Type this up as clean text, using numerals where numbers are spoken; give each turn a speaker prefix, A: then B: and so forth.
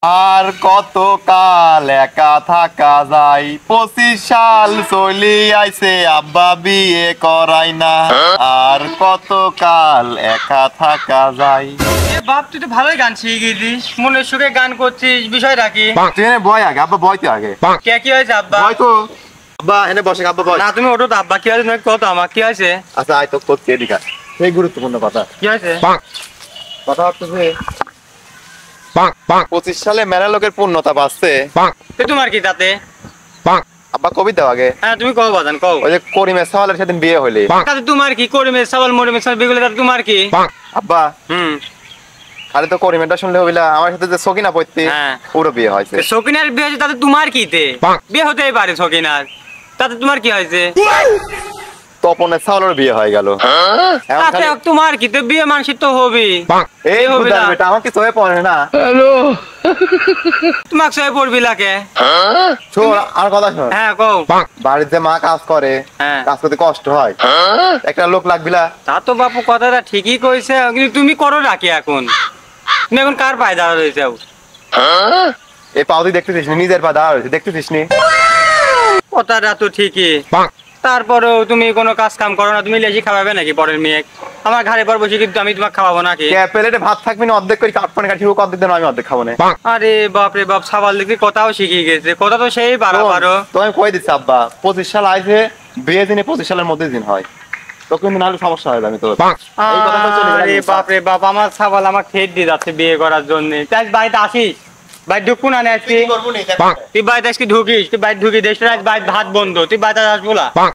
A: আর কত কাল একা থাকা যায়, 25 সাল চলি আইছে আব্বা বিয়ে করাই না। আর কত কাল একা থাকা যায়।
B: বাপ তুই তো ভালোই গান শিখে গেছিস, মনের সুখে গান করছিস, বিষয় রাখি।
A: তুই এনে বয় আগে, আব্বা বয়তে আগে।
B: কে কি হয়েছে আব্বা?
A: বয় তো আব্বা, এনে বসে আব্বা বয়।
B: না তুমি ওঠো তো আব্বা, কি হয়েছে তুমি কত আমার কি হয়েছে?
A: আচ্ছা আয় তো করতে এদিকে, সেই গুরুত্বপূর্ণ কথা।
B: কি হয়েছে?
A: কথা হচ্ছে 25 সালে মেলা লোকের পূর্ণতা পাচ্ছে।
B: তোমার কি তাতে?
A: আব্বা কবিতা আগে।
B: হ্যাঁ তুমি কও বাজান কও।
A: ওই যে করিমের সাওয়ালের সেদিন বিয়ে হইলে
B: তাতে তোমার কি? করিমের সাওয়াল মরিমের সাওয়াল বেগুলো তাতে তোমার কি?
A: আব্বা খালি তো করিমেরটা শুনলে হইলা, আমার সাথে যে সকিনা পড়তে পুরো বিয়ে হয়েছে।
B: সকিনার বিয়ে হয়েছে তাতে তোমার কিতে? বিয়ে হতেই পারে সকিনার, তাতে তোমার কি হয়েছে?
A: তপনের সাওয়ালের বিয়ে হয়ে গেল।
B: তাতে তোমার কি? তো বিয়ে মানুষের তো হবেই।
A: এই হবে না বেটা, আমার কিছু হয়ে পড়ে না।
B: তোমাকে সবাই পড়বি লাগে।
A: শোন আর কথা শোন।
B: হ্যাঁ কও।
A: বাড়িতে মা কাজ করে, কাজ করতে কষ্ট হয়, একটা লোক লাগবিলা।
B: তা তো বাপু কথাটা ঠিকই কইছে, কিন্তু তুমি করো রাখি এখন। তুমি এখন কার পায়ে দাঁড়া রয়েছে?
A: এই পাউদি দেখতেছিস নি? নিজের পা দাঁড়া রয়েছে দেখতেছিস নি?
B: কথাটা তো ঠিকই, তারপরেও তুমি কোনো কাজ কাম করো না, তুমি লেজি খাওয়াবে নাকি পরের মেয়ে? আমার ঘরে পর বসে কিন্তু আমি তোমাকে খাওয়াবো নাকি?
A: প্লেটে ভাত থাকবি না, অর্ধেক করে কাট পানি কাটি অর্ধেক দেন, আমি অর্ধেক খাবো না।
B: আরে বাপ রে বাপ, সাবাল দেখি কথাও শিখে গেছে, কথা তো সেই বারো।
A: তো আমি কই দিচ্ছি আব্বা, 25 সাল আইছে, বিয়ে দিনে 25 সালের মধ্যে দিন হয়, তো কিন্তু নাহলে সমস্যা হয় যাবে তোর।
B: আরে বাপ রে বাপ, আমার সাবাল আমার খেত দিয়ে যাচ্ছে বিয়ে করার জন্য। তাই বাড়িতে আসিস, বাইরে ঢুকুন আনে আজকে। তুই বাড়িতে আজকে ঢুকিস, তুই বাইরে ঢুকি দেশ, বাইরে ভাত বন্ধ, তুই বাড়িতে আসবো না।